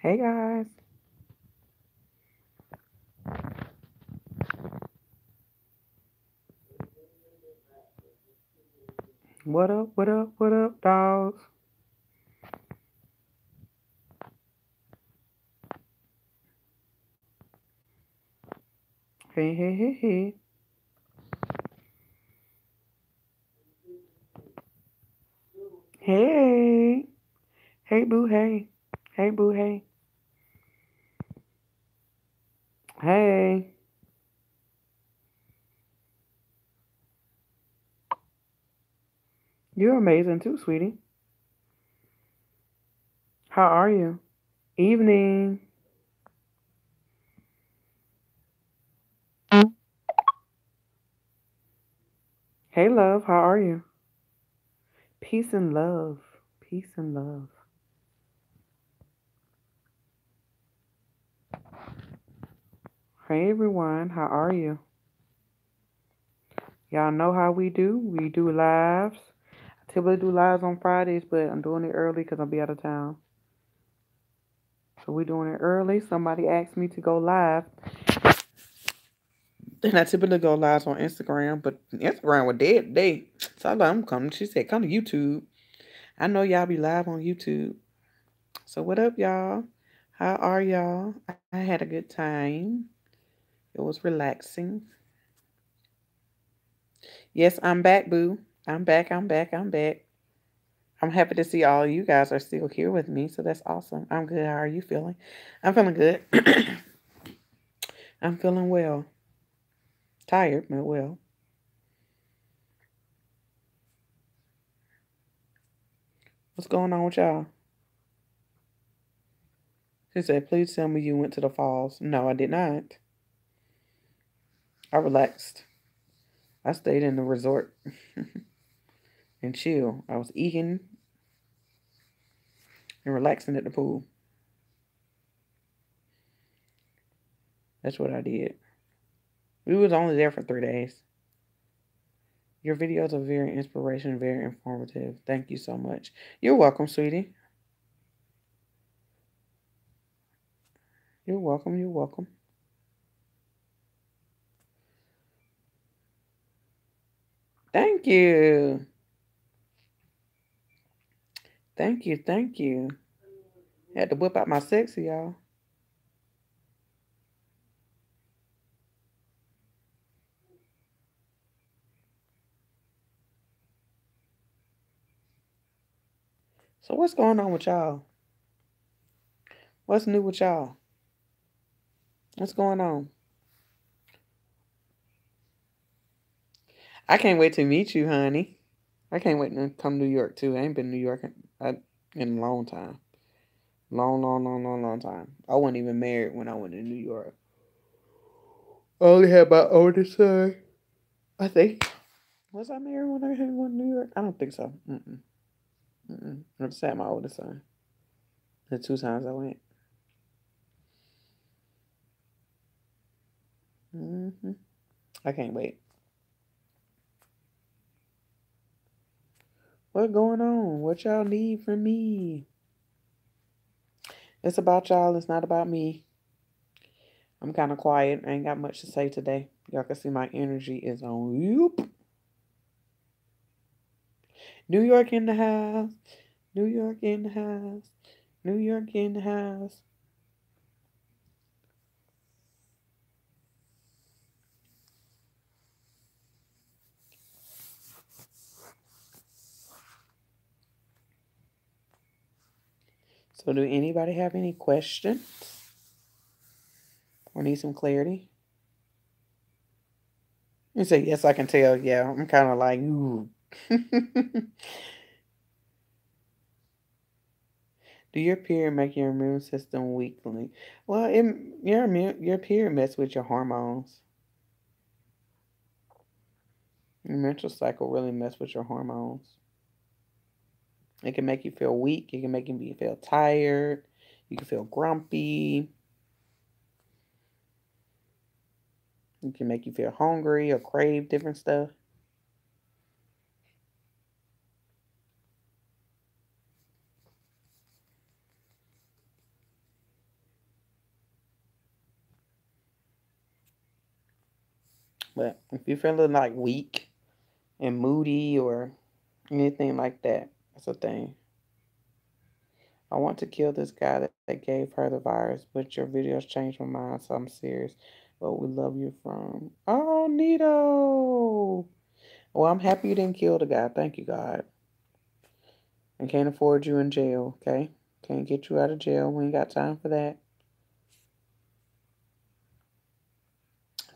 Hey guys. What up? What up? What up, dogs? Hey, hey, hey, hey. Hey. Hey, boo, hey. Hey, boo, hey. Hey. You're amazing too, sweetie. How are you? Evening. Hey, love. How are you? Peace and love. Peace and love. Hey, everyone. How are you? Y'all know how we do. We do lives. I typically do lives on Fridays, but I'm doing it early because I'll be out of town. So we're doing it early. Somebody asked me to go live. And I typically go live on Instagram, but Instagram was dead today. So I'm coming. She said, come to YouTube. I know y'all be live on YouTube. So what up, y'all? How are y'all? I had a good time. It was relaxing. Yes, I'm back, boo. I'm back. I'm back. I'm back. I'm happy to see all you guys are still here with me. So that's awesome. I'm good. How are you feeling? I'm feeling good. I'm feeling well. Tired, but well. What's going on with y'all? She said, please tell me you went to the falls. No, I did not. I relaxed. I stayed in the resort and chill. I was eating and relaxing at the pool. That's what I did. We was only there for 3 days. Your videos are very inspirational, very informative. Thank you so much. You're welcome, sweetie. You're welcome. You're welcome. Thank you. Thank you. Thank you. Had to whip out my sexy, y'all. So what's going on with y'all? What's new with y'all? What's going on? I can't wait to meet you, honey. I can't wait to come to New York too. I ain't been to New York in a long time. Long, long, long, long, long time. I wasn't even married when I went to New York. I only had my oldest son. I think. Was I married when I went to New York? I don't think so. Mm-mm. Mm-mm. I just had my oldest son. The 2 times I went. Mm-hmm. I can't wait. What going on? What y'all need from me? It's about y'all. It's not about me. I'm kind of quiet. I ain't got much to say today. Y'all can see my energy is on. Yoop. New York in the house. New York in the house. New York in the house. So do anybody have any questions? Or need some clarity? You say, yes, I can tell. Yeah, I'm kind of like, ooh. Do your period make your immune system weakly? Well, your period mess with your hormones. Your menstrual cycle really mess with your hormones. It can make you feel weak. It can make you feel tired. You can feel grumpy. It can make you feel hungry or crave different stuff. But if you're feeling like weak and moody or anything like that, that's a thing. I want to kill this guy that gave her the virus, but your videos changed my mind, so I'm serious. But we love you from. Oh, Nito! Well, I'm happy you didn't kill the guy. Thank you, God. I can't afford you in jail, okay? Can't get you out of jail. We ain't got time for that.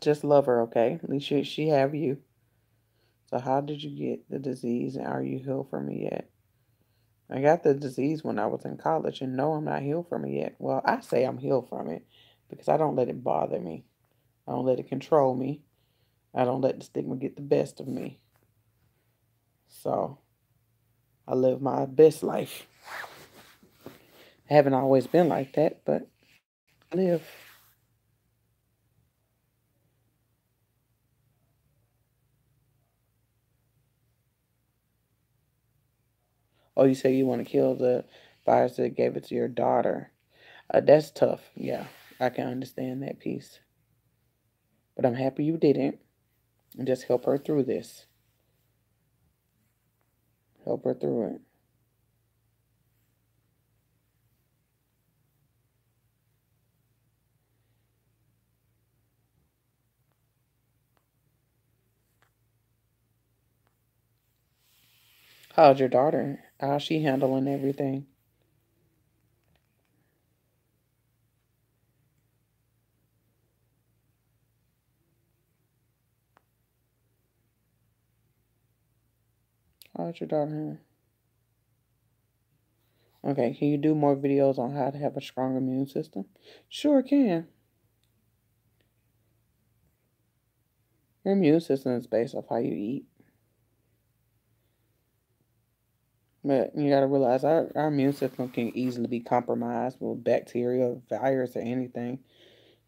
Just love her, okay? At least she have you. So how did you get the disease, and are you healed from it yet? I got the disease when I was in college, and no, I'm not healed from it yet. Well, I say I'm healed from it because I don't let it bother me. I don't let it control me. I don't let the stigma get the best of me. So I live my best life. I haven't always been like that, but I live. Oh, you say you want to kill the virus that gave it to your daughter. That's tough. Yeah, I can understand that piece. But I'm happy you didn't. And just help her through this. Help her through it. How's your daughter? How's she handling everything? How's your daughter? Okay, can you do more videos on how to have a strong immune system? Sure can. Your immune system is based off how you eat. But you gotta realize our immune system can easily be compromised with bacteria, virus, or anything.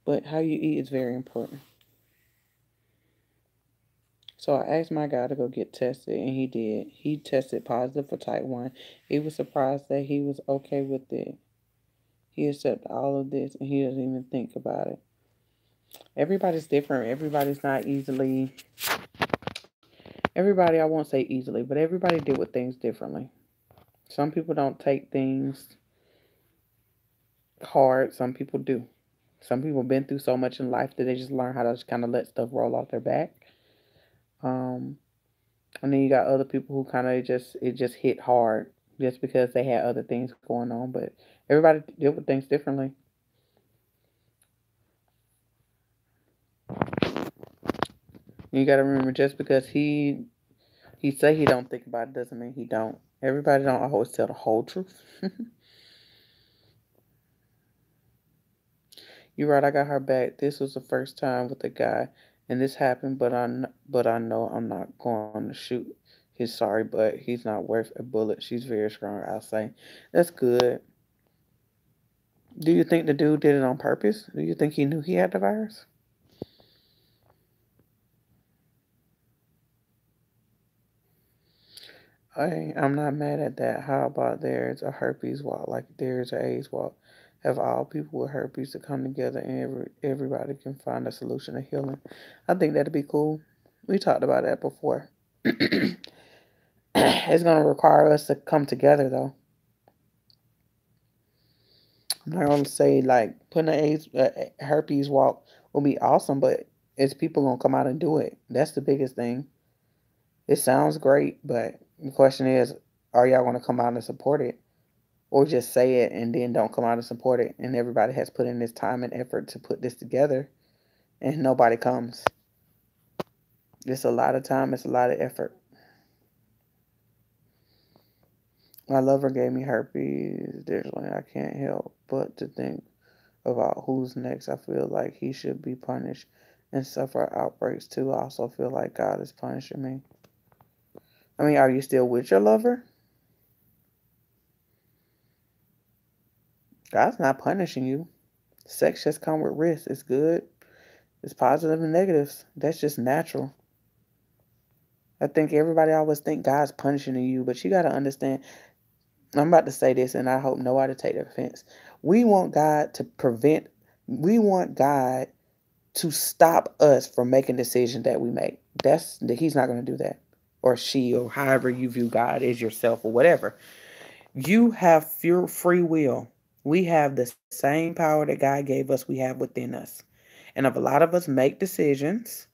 But how you eat is very important. So I asked my guy to go get tested, and he did. He tested positive for type 1. He was surprised that he was okay with it. He accepted all of this, and he doesn't even think about it. Everybody's different. Everybody's not easily. Everybody, I won't say easily, but everybody deal with things differently. Some people don't take things hard. Some people do. Some people been through so much in life that they just learn how to just kind of let stuff roll off their back. Um, and then you got other people who kind of just it just hit hard just because they had other things going on. But everybody deal with things differently. You got to remember, just because he say he don't think about it doesn't mean he don't. Everybody don't always tell the whole truth. You're right. I got her back. This was the first time with the guy, and this happened. But I know I'm not going to shoot his sorry butt. He's not worth a bullet. She's very strong. I'll say that's good. Do you think the dude did it on purpose? Do you think he knew he had the virus? I'm not mad at that. How about there's a herpes walk, like there's a AIDS walk? Have all people with herpes to come together and everybody can find a solution to healing. I think that'd be cool. We talked about that before. It's gonna require us to come together though. I'm not gonna say like putting an AIDS herpes walk will be awesome, but is people gonna come out and do it? That's the biggest thing. It sounds great, but the question is, are y'all gonna come out and support it? Or just say it and then don't come out and support it, and everybody has put in this time and effort to put this together and nobody comes. It's a lot of time, it's a lot of effort. My lover gave me herpes. There's one I can't help but to think about who's next. I feel like he should be punished and suffer outbreaks too. I also feel like God is punishing me. I mean, are you still with your lover? God's not punishing you. Sex just come with risk. It's good. It's positive and negatives. That's just natural. I think everybody always think God's punishing you, but you got to understand. I'm about to say this, and I hope nobody take offense. We want God to prevent. We want God to stop us from making decisions that we make. He's not going to do that. Or she, or however you view God as yourself, or whatever. You have free will. We have the same power that God gave us, we have within us. And if a lot of us make decisions,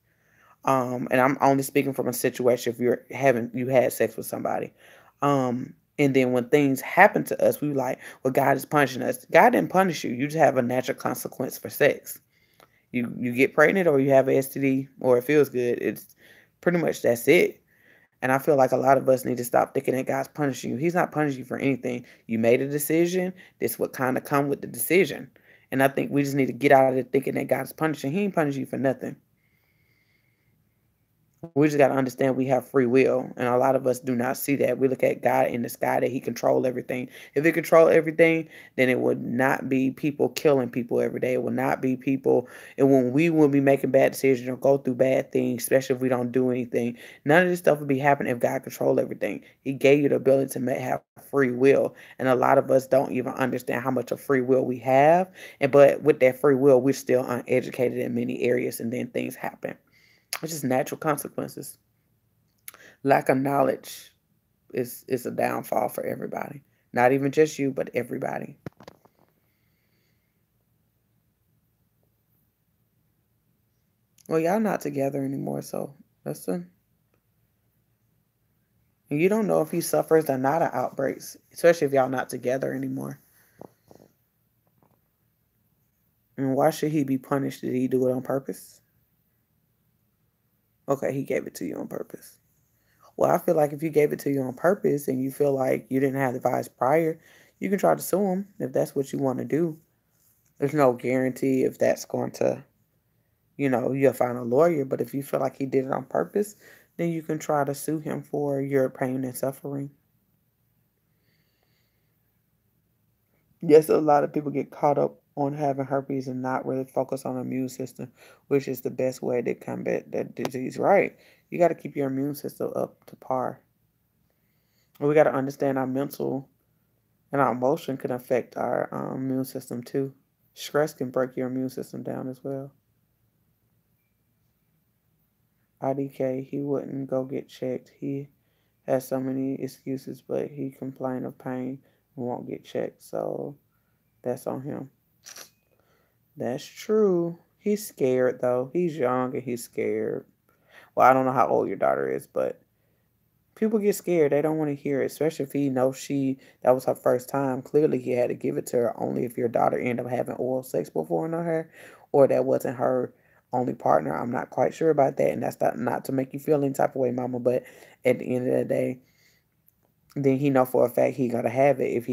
and I'm only speaking from a situation if you had sex with somebody. And then when things happen to us, we like, well, God is punishing us. God didn't punish you. You just have a natural consequence for sex. You get pregnant or you have a STD or it feels good. It's pretty much that's it. And I feel like a lot of us need to stop thinking that God's punishing you. He's not punishing you for anything. You made a decision. This what kind of come with the decision. And I think we just need to get out of it thinking that God's punishing. He ain't punishing you for nothing. We just got to understand we have free will. And a lot of us do not see that. We look at God in the sky, that he control everything. If he control everything, then it would not be people killing people every day. It would not be people. And when we will be making bad decisions or go through bad things, especially if we don't do anything, none of this stuff would be happening if God control everything. He gave you the ability to have free will. And a lot of us don't even understand how much of free will we have. But with that free will, we're still uneducated in many areas, and then things happen. It's just natural consequences. Lack of knowledge is a downfall for everybody. Not even just you, but everybody. Well, y'all not together anymore, so listen. And you don't know if he suffers or not of outbreaks, especially if y'all not together anymore. And why should he be punished? Did he do it on purpose? Okay, he gave it to you on purpose. Well, I feel like if you gave it to you on purpose and you feel like you didn't have advice prior, you can try to sue him if that's what you want to do. There's no guarantee if that's going to, you'll find a lawyer. But if you feel like he did it on purpose, then you can try to sue him for your pain and suffering. Yes, a lot of people get caught up on having herpes and not really focus on the immune system, which is the best way to combat that disease. Right. You got to keep your immune system up to par. And we got to understand our mental and our emotion can affect our immune system too. Stress can break your immune system down as well. IDK, he wouldn't go get checked. He has so many excuses, but he complained of pain and won't get checked. So that's on him. That's true. He's scared though. He's young and he's scared. Well, I don't know how old your daughter is, but people get scared. They don't want to hear it, especially if he knows that was her first time. Clearly, he had to give it to her only if your daughter ended up having oral sex before her, or that wasn't her only partner. I'm not quite sure about that, and that's not to make you feel any type of way, mama. But at the end of the day, then he know for a fact he gotta have it if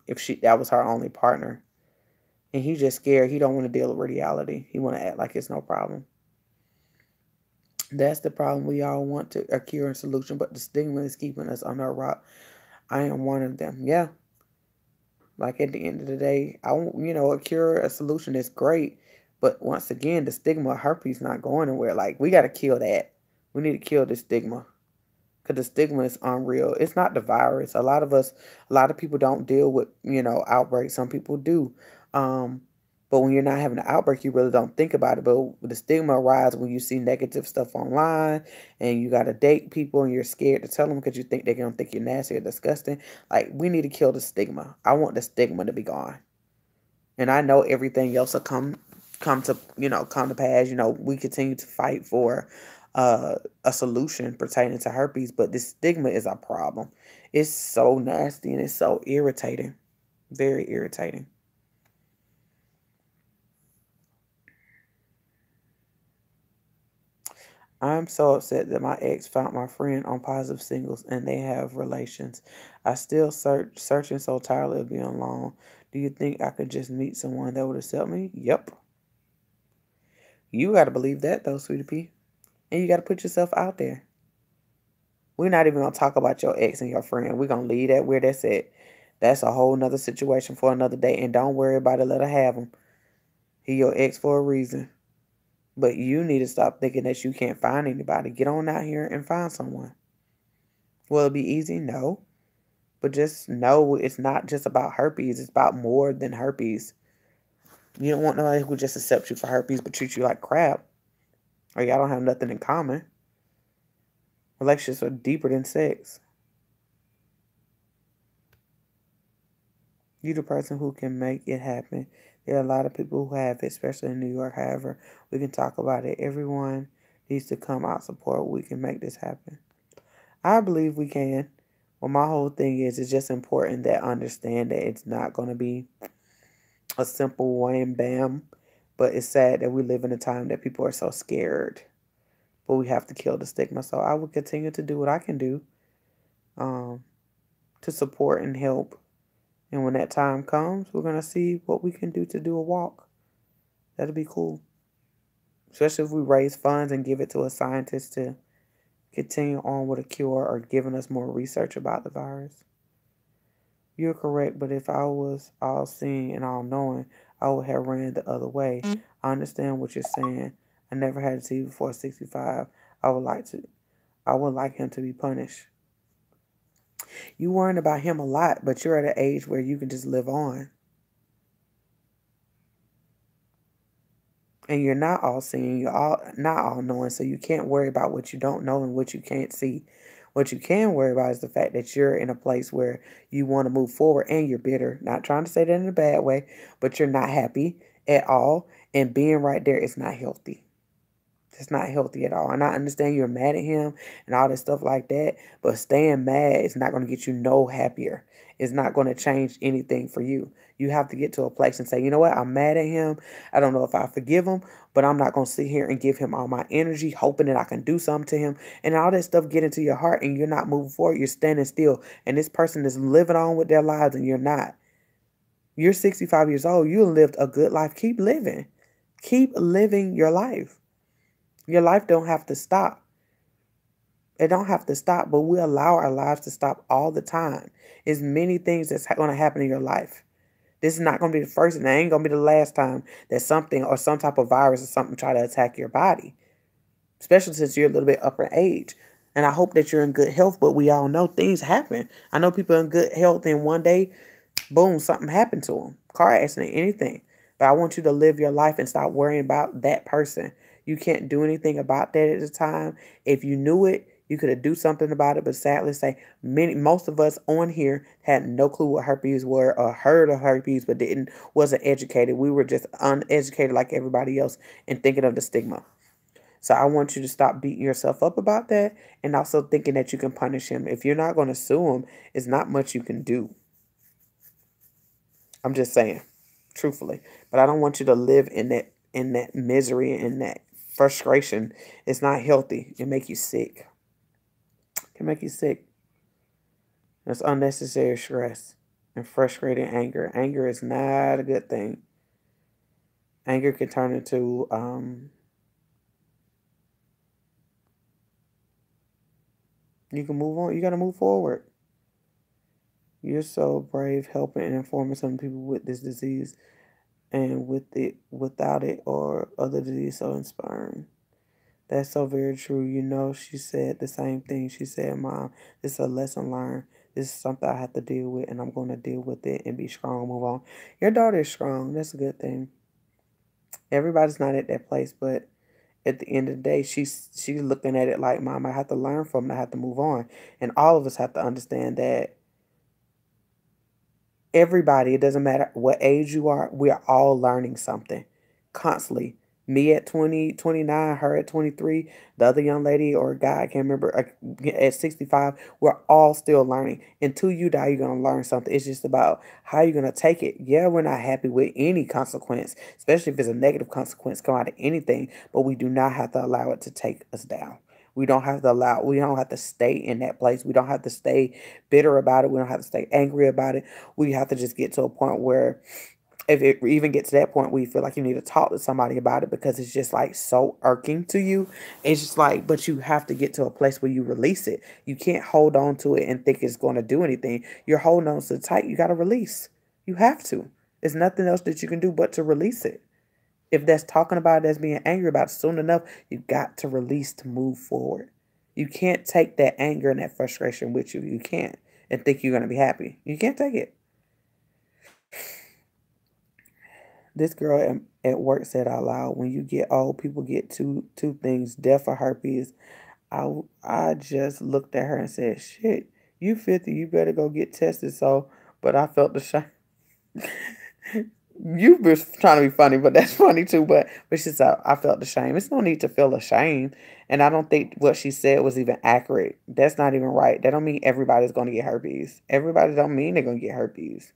if that was her only partner, and he's just scared. He don't want to deal with reality. He want to act like it's no problem. That's the problem. We all want to a cure and solution, but the stigma is keeping us under a rock. I am one of them. Yeah. Like at the end of the day, a cure, a solution is great. But once again, the stigma of herpes not going anywhere. Like, we got to kill that. We need to kill the stigma. Because the stigma is unreal. It's not the virus. A lot of people don't deal with, outbreaks. Some people do. But when you're not having an outbreak, you really don't think about it. But the stigma arises when you see negative stuff online and you got to date people and you're scared to tell them because you think they're going to think you're nasty or disgusting. Like, we need to kill the stigma. I want the stigma to be gone. And I know everything else will come to pass. We continue to fight for a solution pertaining to herpes, but this stigma is a problem. It's so nasty and it's so irritating. Very irritating. I'm so upset that my ex found my friend on Positive Singles and they have relations. I still searching so tired of being alone. Do you think I could just meet someone that would accept me? Yep. You got to believe that though, sweetie pea. And you got to put yourself out there. We're not even going to talk about your ex and your friend. We're going to leave that where that's at. That's a whole nother situation for another day. And don't worry about it. Let her have him. He your ex for a reason. But you need to stop thinking that you can't find anybody. Get on out here and find someone. Will it be easy? No. But just know it's not just about herpes. It's about more than herpes. You don't want nobody who just accepts you for herpes but treats you like crap. Or y'all don't have nothing in common. Relationships are deeper than sex. You the person who can make it happen. There are a lot of people who have it, especially in New York. However, we can talk about it. Everyone needs to come out support. We can make this happen. I believe we can. Well, my whole thing is it's just important that understand that it's not going to be a simple wham bam. But it's sad that we live in a time that people are so scared. But we have to kill the stigma. So I will continue to do what I can do to support and help. And when that time comes, we're going to see what we can do to do a walk. That'll be cool. Especially if we raise funds and give it to a scientist to continue on with a cure or giving us more research about the virus. You're correct, but if I was all seeing and all knowing, I would have ran the other way. I understand what you're saying. I never had a T before 65. I would like him to be punished. You worrying about him a lot, but you're at an age where you can just live on. And you're not all seeing, not all knowing, so you can't worry about what you don't know and what you can't see. What you can worry about is the fact that you're in a place where you want to move forward and you're bitter. Not trying to say that in a bad way, but you're not happy at all. And being right there is not healthy. It's not healthy at all. And I understand you're mad at him and all this stuff like that, but staying mad is not going to get you no happier. It's not going to change anything for you. You have to get to a place and say, you know what, I'm mad at him. I don't know if I forgive him, but I'm not going to sit here and give him all my energy, hoping that I can do something to him. And all that stuff get into your heart and you're not moving forward. You're standing still. And this person is living on with their lives and you're not. You're 65 years old. You lived a good life. Keep living. Keep living your life. Your life don't have to stop. It don't have to stop, but we allow our lives to stop all the time. There's many things that's going to happen in your life. This is not going to be the first and it ain't going to be the last time that something or some type of virus or something try to attack your body, especially since you're a little bit upper age. And I hope that you're in good health, but we all know things happen. I know people in good health and one day, boom, something happened to them. Car accident, anything. But I want you to live your life and stop worrying about that person. You can't do anything about that at the time. If you knew it, you could have do something about it. But sadly say, most of us on here had no clue what herpes were or heard of herpes, but wasn't educated. We were just uneducated like everybody else and thinking of the stigma. So I want you to stop beating yourself up about that and also thinking that you can punish him. If you're not going to sue him, it's not much you can do. I'm just saying, truthfully. But I don't want you to live in that misery and that frustration. It's not healthy. It make you sick. It can make you sick. It's unnecessary stress and frustrating anger. Anger is not a good thing. Anger can turn into you can move on. You got to move forward. You're so brave helping and informing some people with this disease and without it or other disease so inspiring. That's so very true. You know, she said the same thing. She said, Mom, this is a lesson learned. This is something I have to deal with, and I'm going to deal with it and be strong and move on. Your daughter is strong. That's a good thing. Everybody's not at that place, but at the end of the day, she's looking at it like, Mom, I have to learn from it. I have to move on. And all of us have to understand that everybody, it doesn't matter what age you are, we are all learning something constantly. Me at 20, 29, her at 23, the other young lady or guy, I can't remember, at 65, we're all still learning. Until you die, you're going to learn something. It's just about how you're going to take it. Yeah, we're not happy with any consequence, especially if it's a negative consequence come out of anything, but we do not have to allow it to take us down. We don't have to stay in that place. We don't have to stay bitter about it. We don't have to stay angry about it. We have to just get to a point where if it even gets to that point where you feel like you need to talk to somebody about it because it's just like so irking to you. It's just like, but you have to get to a place where you release it. You can't hold on to it and think it's going to do anything. You're holding on so tight. You got to release. You have to. There's nothing else that you can do but to release it. If that's talking about it, that's being angry about it, soon enough, you got to release to move forward. You can't take that anger and that frustration with you. You can't and think you're going to be happy. You can't take it. This girl at work said out loud, when you get old, people get two things, death or herpes. I just looked at her and said, shit, you 50, you better go get tested. So, but I felt the shame. You were trying to be funny, but that's funny too. But she said, I felt the shame. It's no need to feel ashamed. And I don't think what she said was even accurate. That's not even right. That don't mean everybody's going to get herpes. Everybody don't mean they're going to get herpes.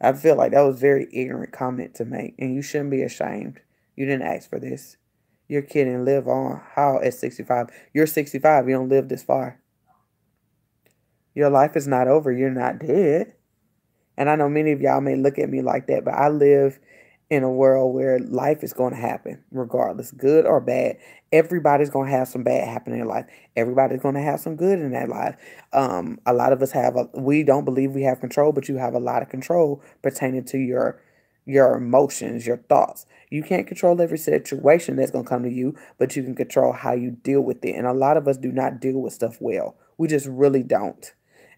I feel like that was a very ignorant comment to make, and you shouldn't be ashamed. You didn't ask for this. You're kidding. Live on. How at 65? You're 65. You don't live this far. Your life is not over. You're not dead. And I know many of y'all may look at me like that, but I live in a world where life is going to happen, regardless, good or bad. Everybody's going to have some bad happen in their life. Everybody's going to have some good in their life. A lot of us we don't believe we have control, but you have a lot of control pertaining to your emotions, your thoughts. You can't control every situation that's going to come to you, but you can control how you deal with it. And a lot of us do not deal with stuff well. We just really don't.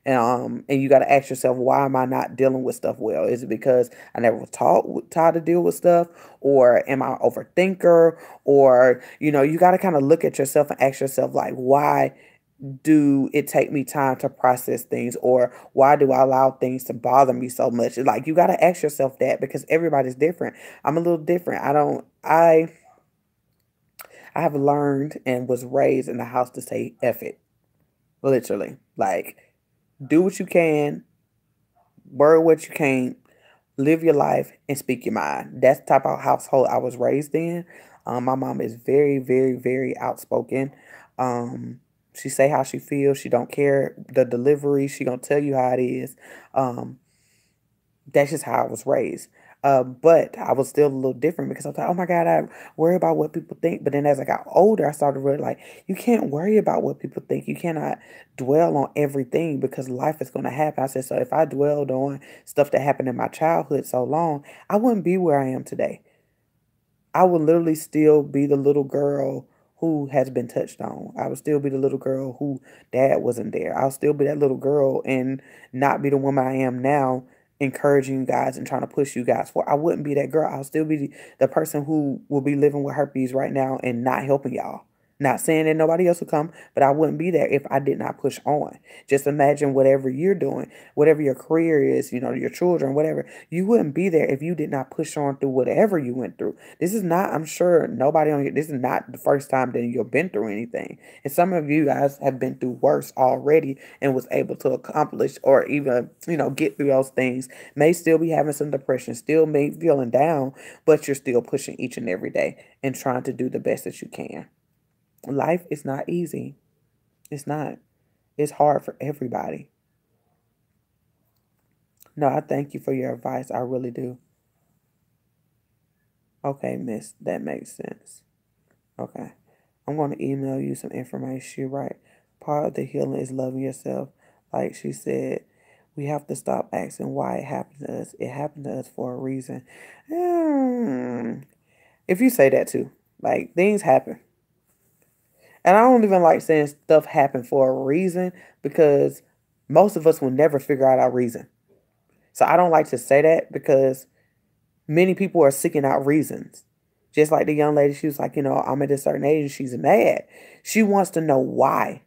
And you got to ask yourself, why am I not dealing with stuff well? Is it because I never was taught to deal with stuff? Or am I an overthinker? Or, you got to kind of look at yourself and ask yourself, like, why do it take me time to process things? Or why do I allow things to bother me so much? Like, you got to ask yourself that, because everybody's different. I'm a little different. I have learned and was raised in the house to say F it. Literally. Like, do what you can, worry what you can't, live your life, and speak your mind. That's the type of household I was raised in. My mom is very, very, very outspoken. She say how she feels. She don't care the delivery. She gonna tell you how it is. That's just how I was raised. But I was still a little different, because I was like, oh my God, I worry about what people think. But then as I got older, I started really like, you can't worry about what people think. You cannot dwell on everything, because life is going to happen. I said, so if I dwelled on stuff that happened in my childhood so long, I wouldn't be where I am today. I would literally still be the little girl who has been touched on. I would still be the little girl who dad wasn't there. I'll still be that little girl and not be the woman I am now, encouraging you guys and trying to push you guys for. I wouldn't be that girl. I'll still be the person who will be living with herpes right now and not helping y'all. Not saying that nobody else will come, but I wouldn't be there if I did not push on. Just imagine whatever you're doing, whatever your career is, your children, whatever. You wouldn't be there if you did not push on through whatever you went through. This is not, I'm sure nobody on here, this is not the first time that you've been through anything. And some of you guys have been through worse already and was able to accomplish or even, get through those things. May still be having some depression, still may be feeling down, but you're still pushing each and every day and trying to do the best that you can. Life is not easy. It's not. It's hard for everybody. No, I thank you for your advice. I really do. Okay, miss. That makes sense. Okay. I'm going to email you some information. You're right. Part of the healing is loving yourself. Like she said, we have to stop asking why it happened to us. It happened to us for a reason. If you say that too, like, things happen. And I don't even like saying stuff happened for a reason, because most of us will never figure out our reason. So I don't like to say that, because many people are seeking out reasons. Just like the young lady, she was like, I'm at a certain age and she's mad. She wants to know why.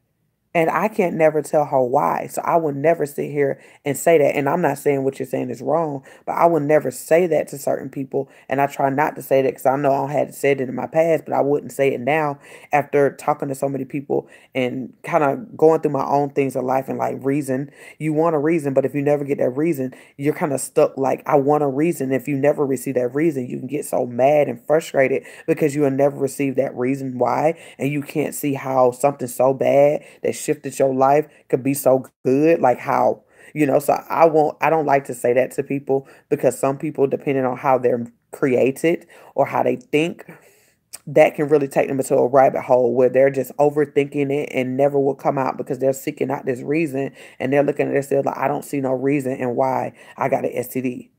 And I can't never tell her why. So I would never sit here and say that. And I'm not saying what you're saying is wrong, but I would never say that to certain people. And I try not to say that, because I know I had said it in my past, but I wouldn't say it now after talking to so many people and kind of going through my own things in life. And like, reason, you want a reason, but if you never get that reason, you're kind of stuck. Like, I want a reason. If you never receive that reason, you can get so mad and frustrated because you will never receive that reason why. And you can't see how something so bad that shifted your life could be so good. Like, how, so I don't like to say that to people, because some people, depending on how they're created or how they think, that can really take them into a rabbit hole where they're just overthinking it and never will come out, because they're seeking out this reason and they're looking at themselves like, I don't see no reason and why I got an STD.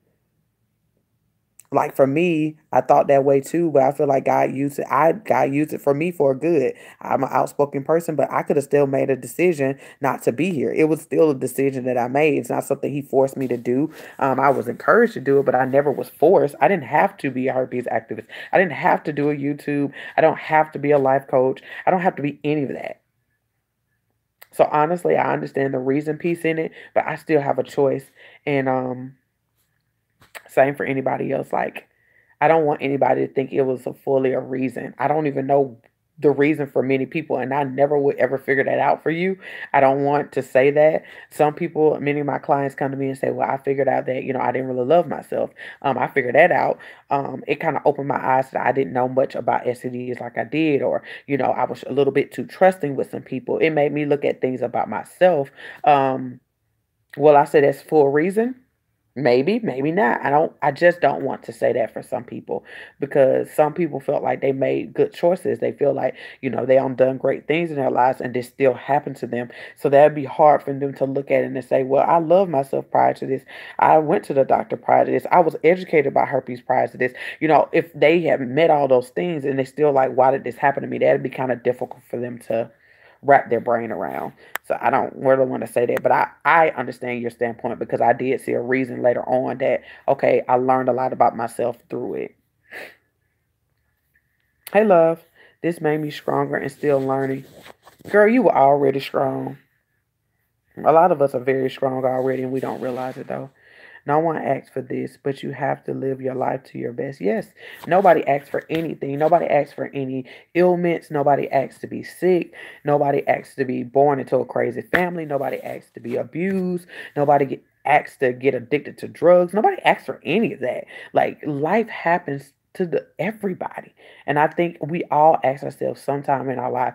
Like for me, I thought that way too, but I feel like God used it. God used it for me for good. I'm an outspoken person, but I could have still made a decision not to be here. It was still a decision that I made. It's not something He forced me to do. I was encouraged to do it, but I never was forced. I didn't have to be a herpes activist. I didn't have to do a YouTube. I don't have to be a life coach. I don't have to be any of that. So honestly, I understand the reason piece in it, but I still have a choice. And same for anybody else. Like, I don't want anybody to think it was a fully a reason. I don't even know the reason for many people, and I never would ever figure that out for you. I don't want to say that. Some people, many of my clients come to me and say, well, I figured out that, I didn't really love myself. I figured that out. It kind of opened my eyes that I didn't know much about STDs like I did, or, I was a little bit too trusting with some people. It made me look at things about myself. Well, I say that's for a reason. Maybe, maybe not. I just don't want to say that for some people, because some people felt like they made good choices. They feel like, they done great things in their lives and this still happened to them. So that'd be hard for them to look at it and say, well, I love myself prior to this. I went to the doctor prior to this. I was educated about herpes prior to this. If they have met all those things and they still like, why did this happen to me? That'd be kind of difficult for them to wrap their brain around. So I don't really want to say that, but I understand your standpoint, because I did see a reason later on that, okay, I learned a lot about myself through it. Hey, love, this made me stronger and still learning. Girl, you were already strong. A lot of us are very strong already and we don't realize it though. No one asks for this, but you have to live your life to your best. Yes, nobody asks for anything. Nobody asks for any ailments. Nobody asks to be sick. Nobody asks to be born into a crazy family. Nobody asks to be abused. Asks to get addicted to drugs. Nobody asks for any of that. Like, life happens to everybody. And I think we all ask ourselves sometime in our life,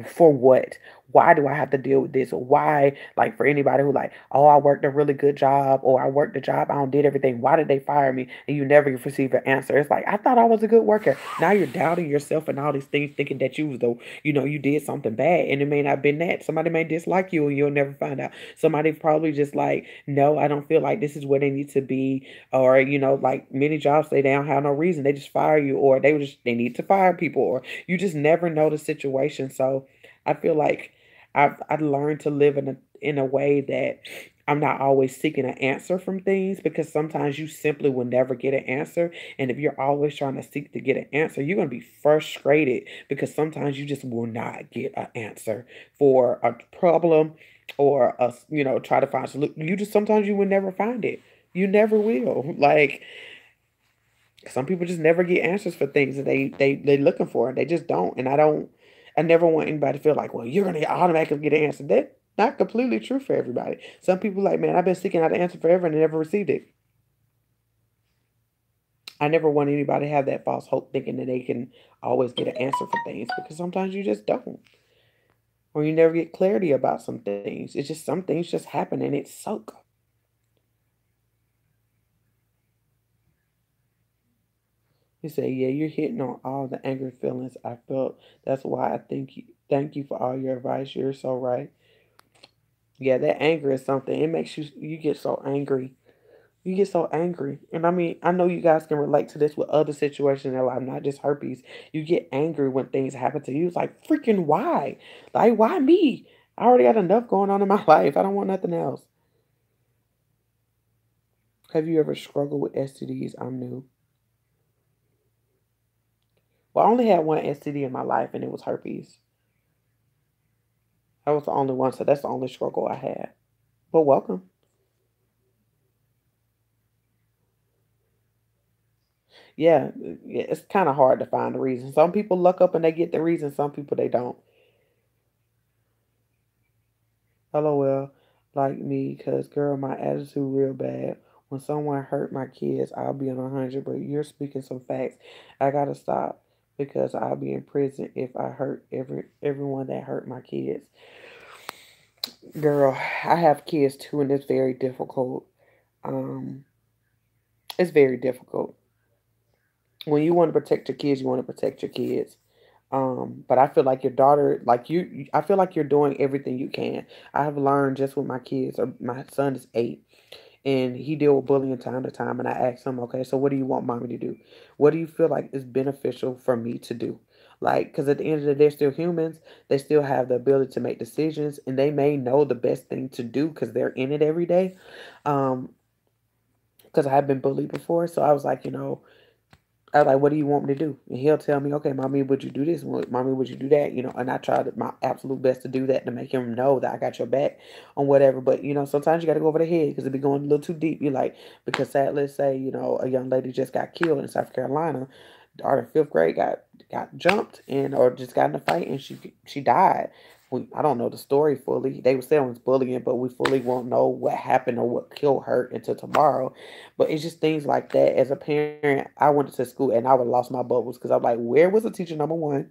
for what? Why do I have to deal with this? Why, like, for anybody who like, oh, I worked a really good job, or I worked a job, I don't did everything. Why did they fire me? And you never receive an answer. It's like, I thought I was a good worker. Now you're doubting yourself and all these things, thinking that you was the, you did something bad, and it may not have been that. Somebody may dislike you and you'll never find out. Somebody probably just like, no, I don't feel like this is where they need to be. Or, like many jobs, they don't have no reason. They just fire you, or they need to fire people, or you just never know the situation. So I feel like I've learned to live in a way that I'm not always seeking an answer from things, because sometimes you simply will never get an answer. And if you're always trying to seek to get an answer, you're going to be frustrated, because sometimes you just will not get an answer for a problem, or try to find a solution. Sometimes you will never find it. You never will. Like, some people just never get answers for things that they looking for. They just don't. And I never want anybody to feel like, well, you're gonna automatically get an answer. That's not completely true for everybody. Some people like, man, I've been seeking out an answer forever and I never received it. I never want anybody to have that false hope, thinking that they can always get an answer for things, because sometimes you just don't. Or you never get clarity about some things. It's just some things just happen and it's so good. He said, yeah, you're hitting on all the angry feelings I felt. That's why I thank you for all your advice. You're so right. Yeah, that anger is something. It makes you get so angry. You get so angry. And I mean, I know you guys can relate to this with other situations in their life, not just herpes. You get angry when things happen to you. It's like, freaking why? Like, why me? I already got enough going on in my life. I don't want nothing else. Have you ever struggled with STDs? I'm new. Well, I only had one STD in my life, and it was herpes. That was the only one, so that's the only struggle I had. But welcome. Yeah, yeah, it's kind of hard to find the reason. Some people luck up and they get the reason. Some people they don't. LOL, like me, cause girl, my attitude real bad. When someone hurt my kids, I'll be on 100. But you're speaking some facts. I gotta stop, because I'll be in prison if I hurt everyone that hurt my kids. Girl, I have kids too, and it's very difficult. Um, it's very difficult. When you want to protect your kids, you want to protect your kids. But I feel like your daughter, like I feel like you're doing everything you can. I have learned just with my kids. My son is 8. and he deal with bullying time to time. And I asked him, okay, so what do you want mommy to do? What do you feel like is beneficial for me to do? Like, because at the end of the day, they're still humans. They still have the ability to make decisions, and they may know the best thing to do because they're in it every day. Um, because I have been bullied before, so I was like, I was like, what do you want me to do? And he'll tell me, okay, mommy, would you do this? Mommy, would you do that? And I tried my absolute best to do that to make him know that I got your back on whatever. But, sometimes you got to go over the head because it be going a little too deep. You're like, because let's say, a young lady just got killed in South Carolina. Daughter in fifth grade got jumped or just got in a fight and she died. I don't know the story fully. They were saying it was bullying, but we fully won't know what happened or what killed her until tomorrow. But it's just things like that. As a parent, I went to school and I would have lost my bubbles because I'm like, where was the teacher? Number one.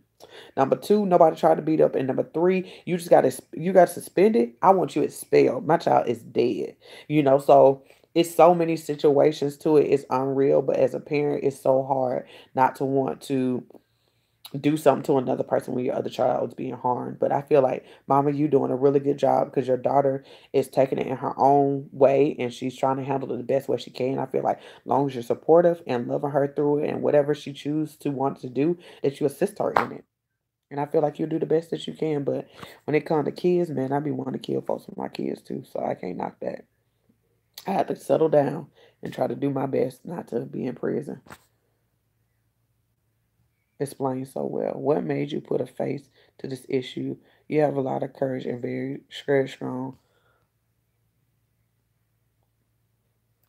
Number two, nobody tried to beat up. And number three, you got suspended. I want you expelled. My child is dead. So it's so many situations to it. It's unreal. But as a parent, it's so hard not to want to do something to another person when your other child is being harmed. But I feel like, Mama, you doing a really good job because your daughter is taking it in her own way and she's trying to handle it the best way she can. I feel like as long as you're supportive and loving her through it and whatever she chooses to want to do, that you assist her in it. And I feel like you do the best that you can. But when it comes to kids, man, I be wanting to kill folks with my kids too. So I can't knock that. I have to settle down and try to do my best not to be in prison. Explain so well. What made you put a face to this issue? You have a lot of courage and very strong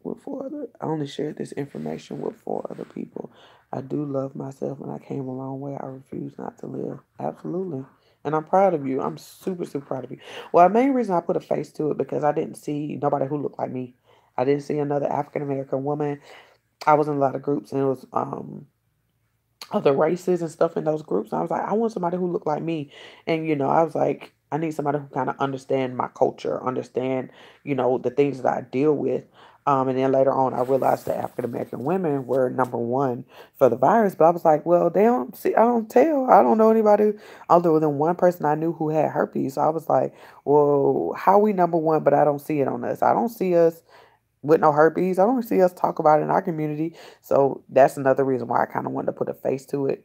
with four other. I only shared this information with four other people. I do love myself and I came a long way. I refuse not to live. Absolutely. And I'm proud of you. I'm super, super proud of you. Well, the main reason I put a face to it because I didn't see nobody who looked like me. I didn't see another African American woman. I was in a lot of groups and it was other races and stuff in those groups. And I was like, I want somebody who looked like me. And, I was like, I need somebody who kind of understand my culture, understand, the things that I deal with. And then later on, I realized that African American women were number one for the virus. But I was like, well, they don't see, I don't tell. I don't know anybody other than one person I knew who had herpes. So I was like, well, how we number one, but I don't see it on us. I don't see us with no herpes. I don't see us talk about it in our community. So that's another reason why I kind of wanted to put a face to it.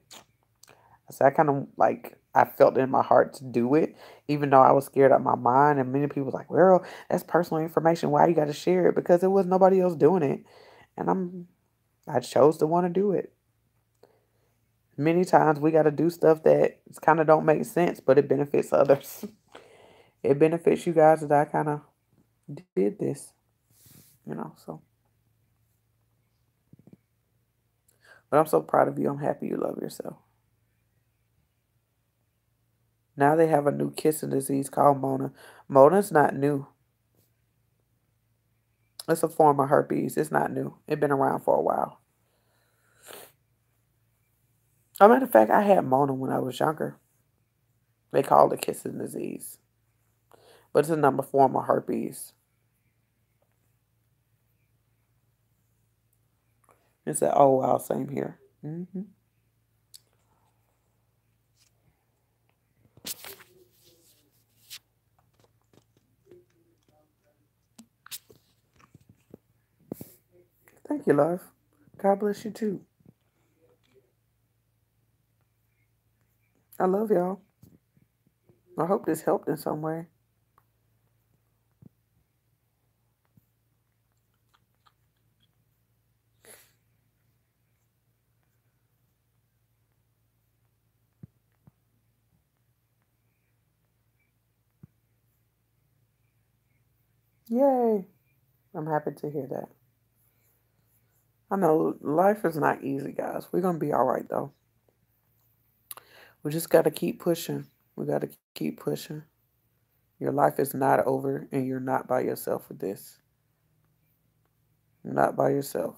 So I kind of like, I felt in my heart to do it, even though I was scared out of my mind. And many people was like, well, that's personal information. Why you got to share it? Because it was nobody else doing it. And I chose to want to do it. Many times we got to do stuff that kind of don't make sense, but it benefits others. It benefits you guys that I kind of did this, so. But I'm so proud of you. I'm happy you love yourself. Now they have a new kissing disease called Mona. Mona's not new. It's a form of herpes. It's not new. It's been around for a while. As a matter of fact, I had Mona when I was younger. They called it kissing disease. But it's another form of herpes. It's a, oh wow, same here. Thank you, love. God bless you too. I love y'all. I hope this helped in some way. Yay. I'm happy to hear that. I know life is not easy, guys. We're going to be all right, though. We just got to keep pushing. We got to keep pushing. Your life is not over, and you're not by yourself with this. You're not by yourself.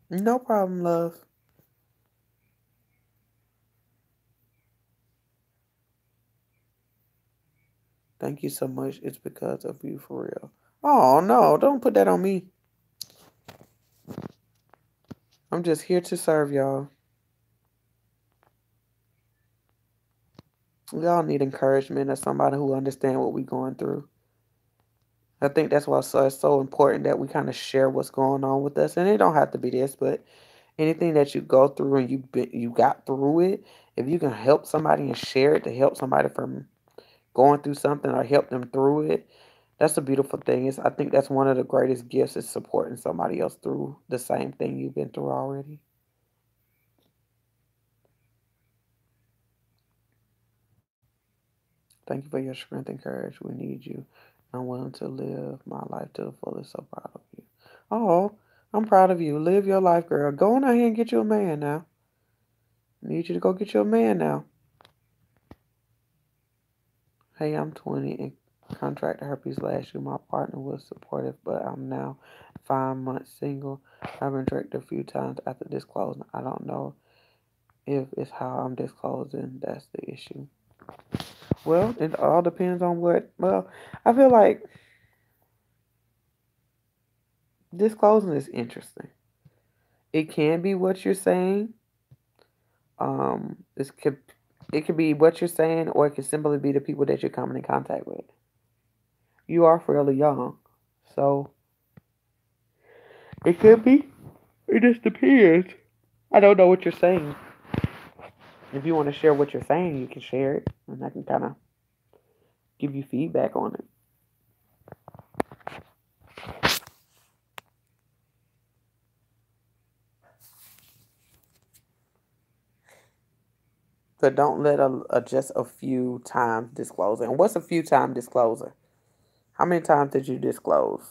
No problem, love. Thank you so much. It's because of you, for real. Oh, no, don't put that on me. I'm just here to serve y'all. We all need encouragement of somebody who understands what we're going through. I think that's why it's so important that we kind of share what's going on with us. And it don't have to be this, but anything that you go through and you got through it, if you can help somebody and share it to help somebody from going through something or help them through it, that's a beautiful thing. I think that's one of the greatest gifts is supporting somebody else through the same thing you've been through already. Thank you for your strength and courage. We need you. I'm willing to live my life to the fullest. So proud of you. Oh, I'm proud of you. Live your life, girl. Go on out here and get you a man now. Need you to go get you a man now. Hey, I'm 20 and contracted herpes last year. My partner was supportive, but I'm now 5 months single. I've been tricked a few times after disclosing. I don't know if it's how I'm disclosing that's the issue. Well, it all depends on what. Well, I feel like disclosing is interesting. It can be what you're saying. This could it could be what you're saying, or it could simply be the people that you're coming in contact with. You are fairly young, so it could be. It just depends. I don't know what you're saying. If you want to share what you're saying, you can share it, and I can kind of give you feedback on it. So don't let just a few times disclose it. And what's a few time disclosure? How many times did you disclose?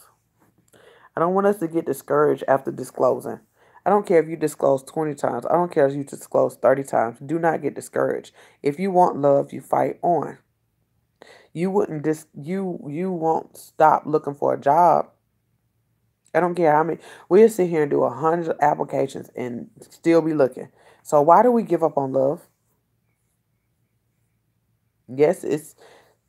I don't want us to get discouraged after disclosing. I don't care if you disclose 20 times. I don't care if you disclose 30 times. Do not get discouraged. If you want love, you fight on. You wouldn't you won't stop looking for a job. I don't care how many. We'll sit here and do 100 applications and still be looking. So why do we give up on love? Yes, it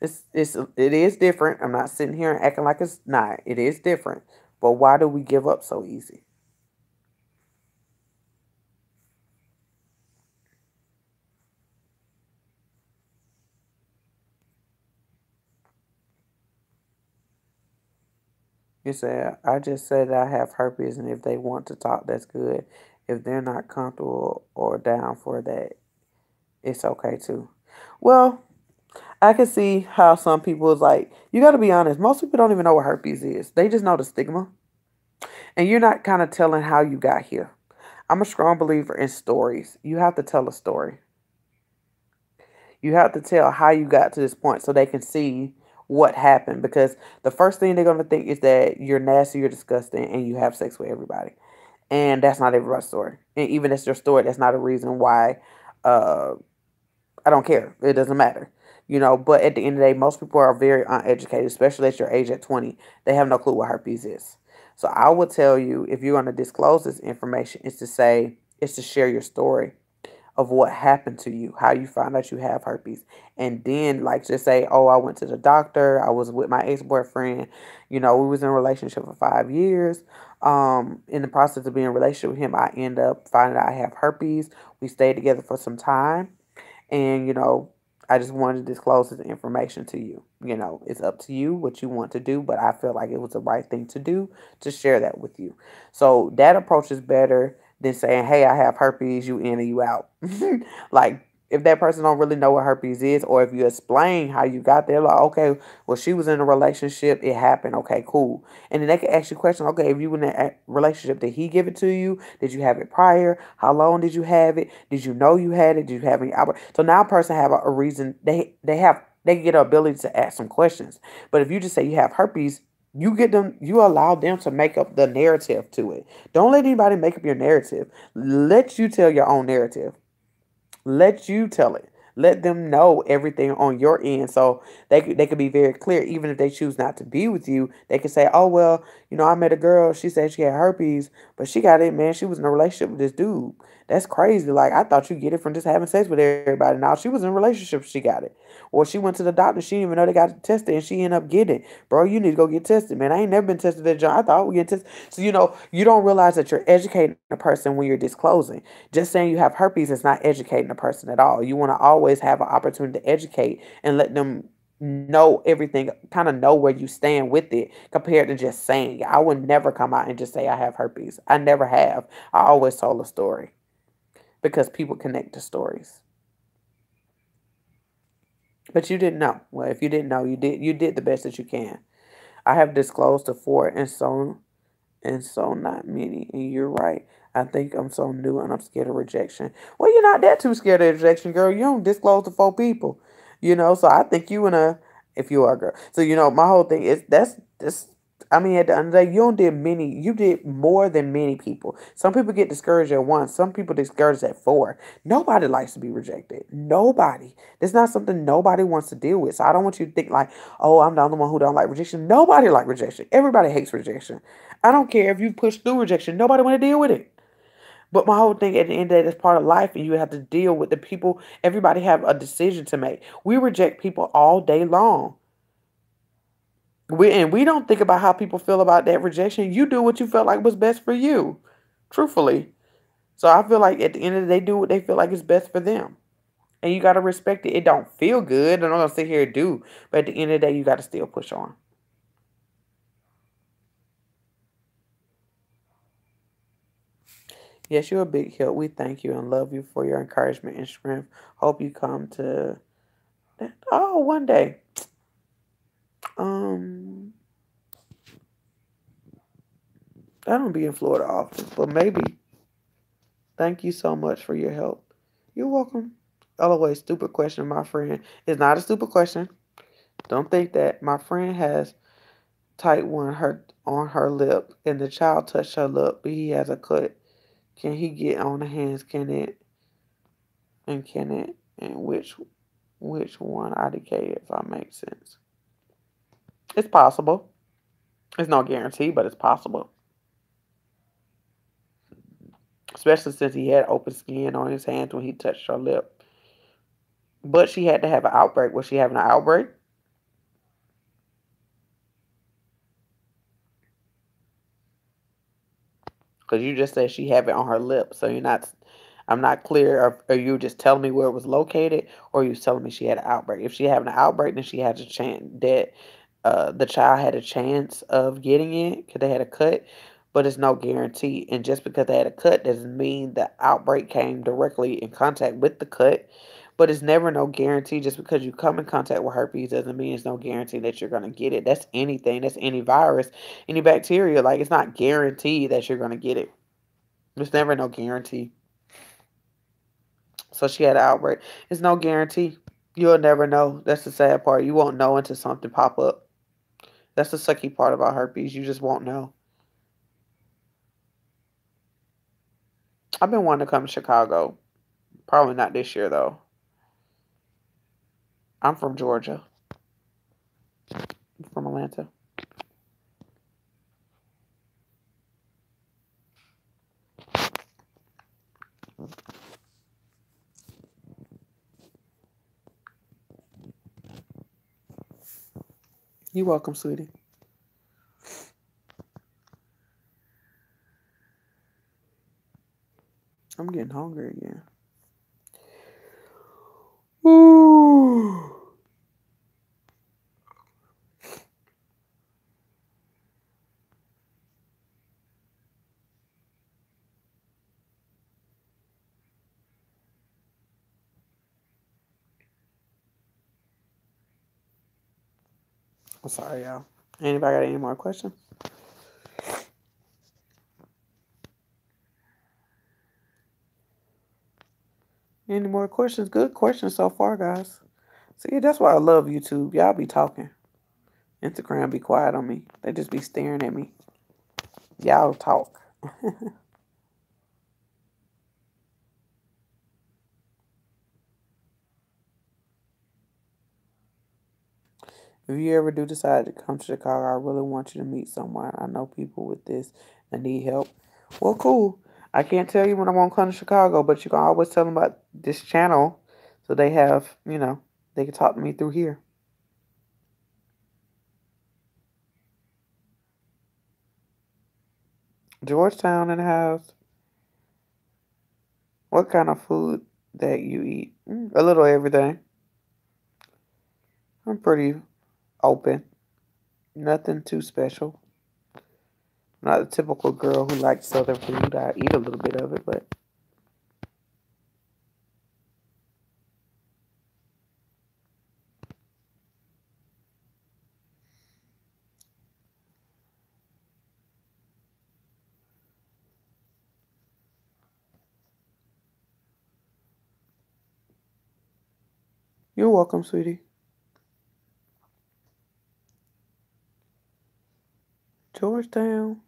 is different. I'm not sitting here and acting like it's not. It is different. But why do we give up so easy? You said, I just said I have herpes, and if they want to talk, that's good. If they're not comfortable or down for that, it's okay too. Well, I can see how some people is like, you got to be honest, most people don't even know what herpes is. They just know the stigma. And you're not kind of telling how you got here. I'm a strong believer in stories. You have to tell a story. You have to tell how you got to this point so they can see what happened, because the first thing they're going to think is that you're nasty, you're disgusting, and you have sex with everybody. And that's not everybody's story. And even if it's your story, that's not a reason why uh, I don't care. It doesn't matter. But at the end of the day, most people are very uneducated, especially at your age at 20. They have no clue what herpes is. So I would tell you, if you're going to disclose this information, is to share your story of what happened to you, how you found out you have herpes. And then, like, just say, oh, I went to the doctor. I was with my ex-boyfriend. We was in a relationship for 5 years. In the process of being in a relationship with him, I end up finding out I have herpes. We stayed together for some time. And, I just wanted to disclose this information to you. It's up to you what you want to do, but I feel like it was the right thing to do to share that with you. So that approach is better than saying, hey, I have herpes, you in or you out. Like, if that person don't really know what herpes is, or if you explain how you got there, like, okay, well, she was in a relationship, it happened, okay, cool. And then they can ask you questions, okay, if you were in a relationship, did he give it to you? Did you have it prior? How long did you have it? Did you know you had it? Did you have any outbreak? So now a person have a reason, they get the ability to ask some questions. But if you just say you have herpes, you allow them to make up the narrative to it. Don't let anybody make up your narrative. Let you tell your own narrative. Let you tell it. Let them know everything on your end, so they could be very clear. Even if they choose not to be with you, they can say, "Oh well, I met a girl. She said she had herpes, but she got it, man. She was in a relationship with this dude. That's crazy. Like, I thought you get it from just having sex with everybody. Now she was in a relationship. She got it, or she went to the doctor. She didn't even know they got it tested, and she ended up getting it. Bro, you need to go get tested, man. I ain't never been tested at John. I thought we get tested. So you don't realize that you're educating a person when you're disclosing. Just saying you have herpes is not educating a person at all. You want to always always have an opportunity to educate and let them know everything, kind of know where you stand with it compared to just saying it. I would never come out and just say I have herpes. I never have. I always told a story because people connect to stories. But you didn't know. Well, if you didn't know, you did the best that you can. I have disclosed to four, and so not many. And you're right. I think I'm so new and I'm scared of rejection. Well, you're not that too scared of rejection, girl. You don't disclose to four people. So I think you in a if you are a girl. So my whole thing is that's this. I mean, at the end of the day, you did more than many people. Some people get discouraged at one. Some people discouraged at four. Nobody likes to be rejected. Nobody. It's not something nobody wants to deal with. So I don't want you to think like, oh, I'm the only one who don't like rejection. Nobody like rejection. Everybody hates rejection. I don't care if you push through rejection. Nobody want to deal with it. But my whole thing at the end of the day, that's part of life, and you have to deal with the people. Everybody have a decision to make. We reject people all day long. We don't think about how people feel about that rejection. You do what you felt like was best for you, truthfully. So I feel like at the end of the day, do what they feel like is best for them. And you got to respect it. It don't feel good. I'm not going to sit here and do. But at the end of the day, you got to still push on. Yes, you're a big help. We thank you and love you for your encouragement and strength. Hope you come to one day. Um, I don't be in Florida often, but maybe. Thank you so much for your help. You're welcome. Otherwise, stupid question, my friend. It's not a stupid question. Don't think that. My friend has type 1 on her lip, and the child touched her lip, but he has a cut. Can he get on the hands? And which one IDK, if I make sense? It's possible. It's no guarantee, but it's possible. Especially since he had open skin on his hands when he touched her lip. But she had to have an outbreak. Was she having an outbreak? Because you just said she had it on her lip. So I'm not clear. Are you just telling me where it was located, or are you telling me she had an outbreak? If she having an outbreak, then she has a chance that the child had a chance of getting it because they had a cut, but it's no guarantee. And just because they had a cut doesn't mean the outbreak came directly in contact with the cut. But it's never no guarantee. Just because you come in contact with herpes doesn't mean it's no guarantee that you're going to get it. That's anything. That's any virus, any bacteria. Like, it's not guaranteed that you're going to get it. There's never no guarantee. So she had an outbreak. It's no guarantee. You'll never know. That's the sad part. You won't know until something pop up. That's the sucky part about herpes. You just won't know. I've been wanting to come to Chicago. Probably not this year, though. I'm from Georgia. I'm from Atlanta. You're welcome, sweetie. I'm getting hungry again. Ooh. I'm sorry, y'all. Anybody got any more questions? Any more questions? Good questions so far, guys. See, that's why I love YouTube. Y'all be talking. Instagram be quiet on me. They just be staring at me. Y'all talk. If you ever do decide to come to Chicago, I really want you to meet someone. I know people with this that need help. Well, cool. I can't tell you when I won't come to Chicago, but you can always tell them about this channel so they have, they can talk to me through here. Georgetown in the house. What kind of food that you eat? A little everything. I'm pretty open. Nothing too special. Not a typical girl who likes southern food. I eat a little bit of it, but you're welcome, sweetie. Georgetown,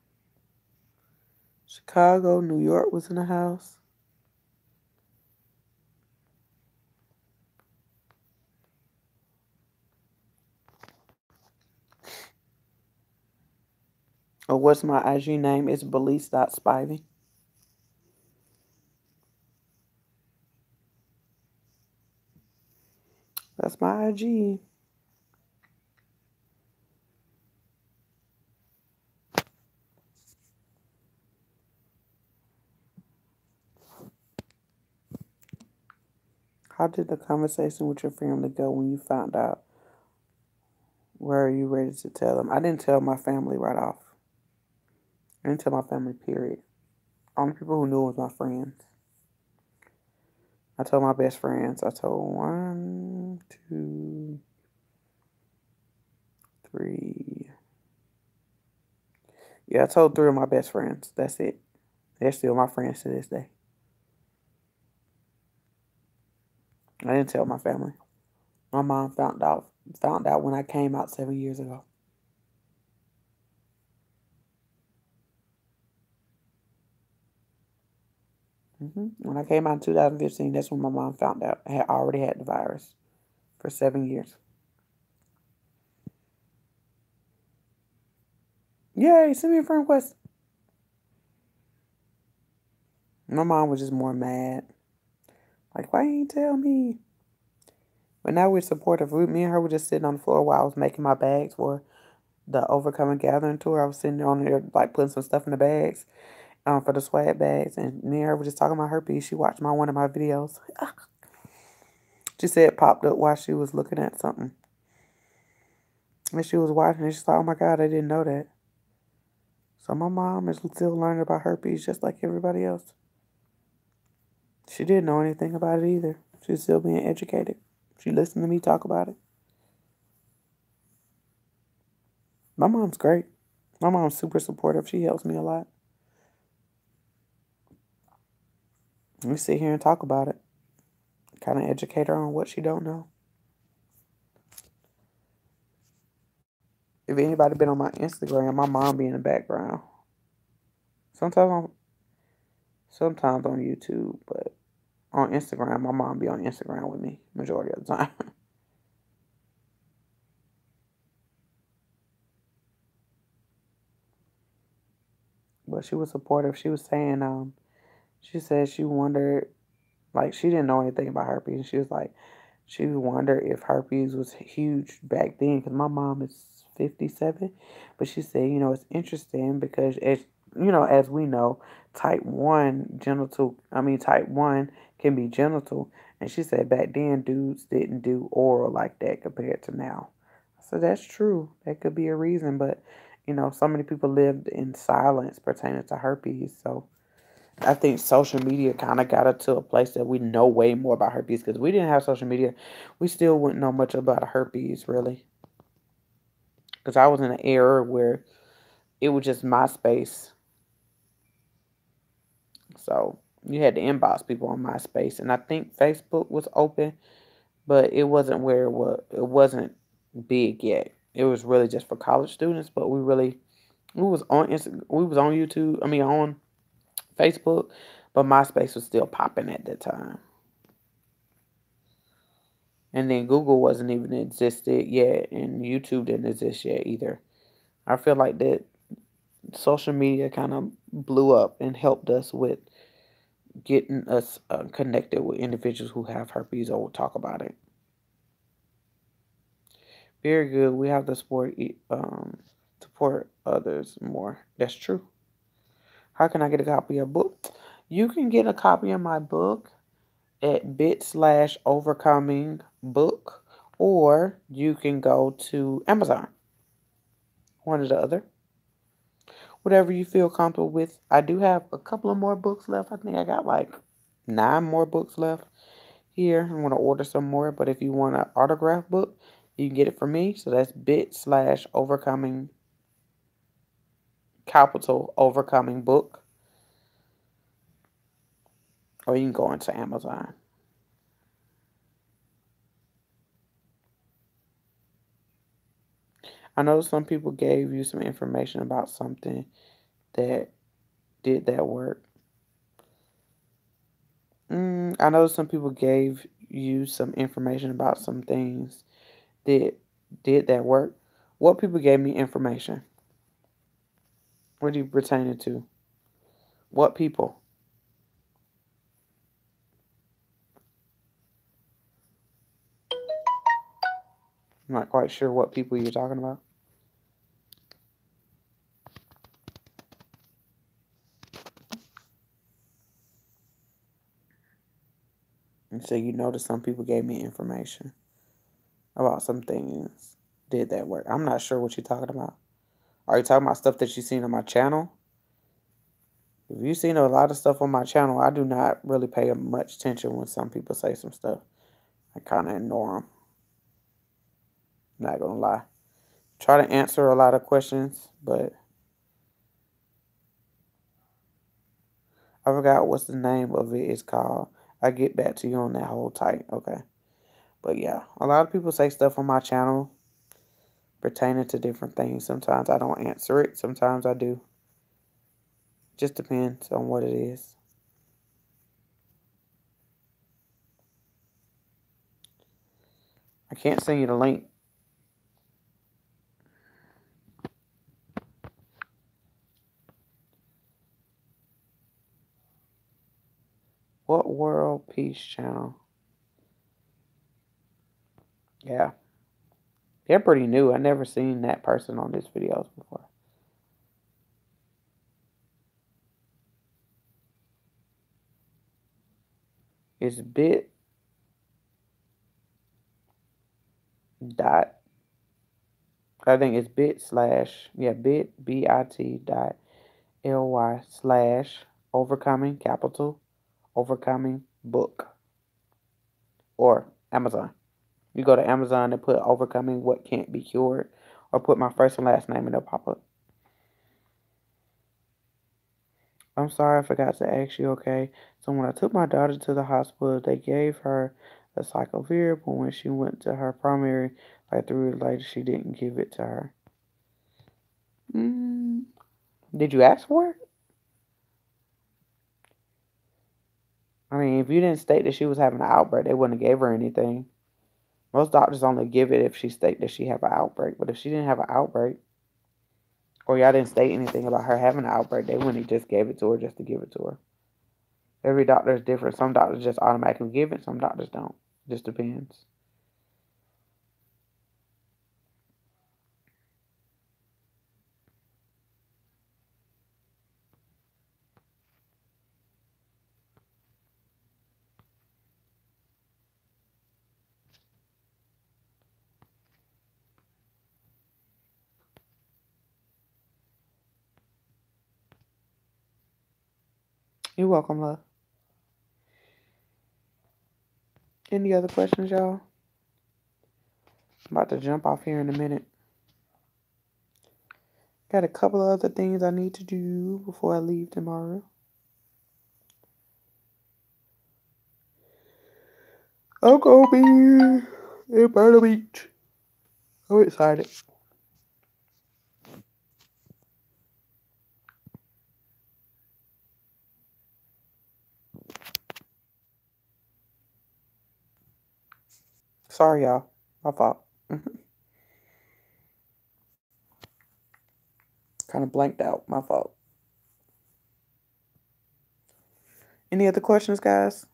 Chicago, New York was in the house. Or what's my IG name? It's Belize Spivey. That's my IG. How did the conversation with your family go when you found out? Were you ready to tell them? I didn't tell my family right off. I didn't tell my family, period. Only people who knew was my friends. I told my best friends. I told one, two, three. Yeah, I told three of my best friends. That's it. They're still my friends to this day. I didn't tell my family. My mom found out when I came out 7 years ago. When I came out in 2015, that's when my mom found out. I had already had the virus for 7 years. Yay, send me a friend request. My mom was just more mad. Like, why you ain't tell me? But now we're supportive. Me and her were just sitting on the floor while I was making my bags for the Overcoming Gathering tour. I was sitting on there, like, putting some stuff in the bags for the swag bags. And me and her were just talking about herpes. She watched one of my videos. She said it popped up while she was looking at something. And she was watching it. She's like, oh my God, I didn't know that. So my mom is still learning about herpes just like everybody else. She didn't know anything about it either. She's still being educated. She listened to me talk about it. My mom's great. My mom's super supportive. She helps me a lot. We sit here and talk about it. Kind of educate her on what she don't know. If anybody been on my Instagram, my mom be in the background. Sometimes on, sometimes on YouTube, but on Instagram, my mom be on Instagram with me majority of the time. But she was supportive. She was saying, she said she wondered, like, she didn't know anything about herpes. And she was like, she wondered if herpes was huge back then, because my mom is 57. But she said, it's interesting because, as we know, type 1 can be genital. And she said back then dudes didn't do oral like that compared to now. So that's true. That could be a reason. But, so many people lived in silence pertaining to herpes. So I think social media kind of got us to a place that we know way more about herpes, because we didn't have social media. We still wouldn't know much about herpes, really. Because I was in an era where it was just MySpace. So you had to inbox people on MySpace. And I think Facebook was open, but it wasn't where it wasn't big yet. It was really just for college students, but we was on we was on YouTube, on Facebook, but MySpace was still popping at that time. And then Google wasn't even existed yet, and YouTube didn't exist yet either. I feel like that social media kind of blew up and helped us with getting us connected with individuals who have herpes or will talk about it. Very good. We have to support others more. That's true. How can I get a copy of your book? You can get a copy of my book at bit/overcoming book, or you can go to Amazon. One or the other. Whatever you feel comfortable with. I do have a couple of more books left. I think I got like 9 more books left here. I'm going to order some more. But if you want an autograph book, you can get it from me. So that's bit/overcoming capital overcoming book. Or you can go into Amazon. I know some people gave you some information about something that did that work. I know some people gave you some information about some things that did that work. What people gave me information? What are you pertaining to? What people? I'm not quite sure what people you're talking about. And so you notice some people gave me information about some things did that work. I'm not sure what you're talking about. Are you talking about stuff that you've seen on my channel? If you've seen a lot of stuff on my channel, I do not really pay much attention when some people say some stuff. I kind of ignore them. Not gonna lie. Try to answer a lot of questions, but I forgot what's the name of it is called. I get back to you on that whole tight. Okay. But yeah, a lot of people say stuff on my channel pertaining to different things. Sometimes I don't answer it. Sometimes I do. Just depends on what it is. I can't send you the link. What World Peace Channel? Yeah. They're pretty new. I never seen that person on these videos before. It's bit dot. I think it's bit.ly/overcoming capital overcoming book, or Amazon. You go to Amazon and put overcoming what can't be cured, or put my first and last name and it'll pop up. I'm sorry, I forgot to ask you, okay? So when I took my daughter to the hospital, they gave her a cyclovir, but when she went to her primary, like 3 years later, she didn't give it to her. Did you ask for it? I mean, if you didn't state that she was having an outbreak, they wouldn't have gave her anything. Most doctors only give it if she state that she have an outbreak. But if she didn't have an outbreak, or y'all didn't state anything about her having an outbreak, they wouldn't have just gave it to her just to give it to her. Every doctor is different. Some doctors just automatically give it. Some doctors don't. It just depends. You're welcome, love. Any other questions, y'all? I'm about to jump off here in a minute. Got a couple of other things I need to do before I leave tomorrow. I'm gonna be in Myrtle Beach. I'm excited. Sorry, y'all. My fault. Kind of blanked out. My fault. Any other questions, guys?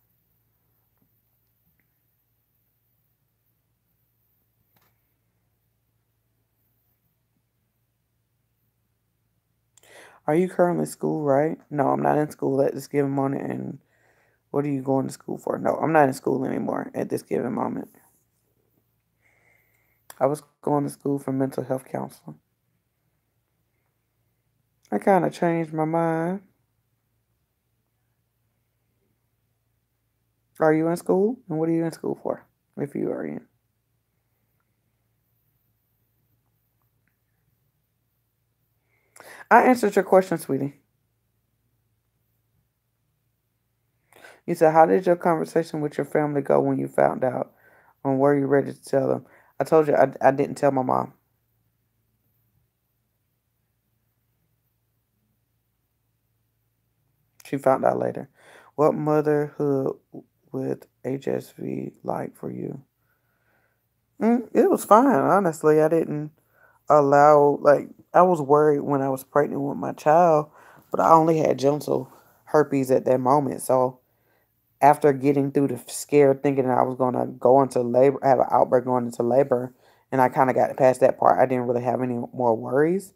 Are you currently in school, right? No, I'm not in school at this given moment, and What are you going to school for? No, I'm not in school anymore at this given moment. I was going to school for mental health counseling. I kind of changed my mind. Are you in school? And what are you in school for, if you are in? I answered your question, sweetie. You said, how did your conversation with your family go when you found out? And were you ready to tell them? I told you I didn't tell my mom. She found out later. What motherhood with HSV like for you? It was fine, honestly. I didn't allow, like, I was worried when I was pregnant with my child, but I only had genital herpes at that moment. So after getting through the scare, thinking that I was going to go into labor, have an outbreak going into labor, and I kind of got past that part, I didn't really have any more worries.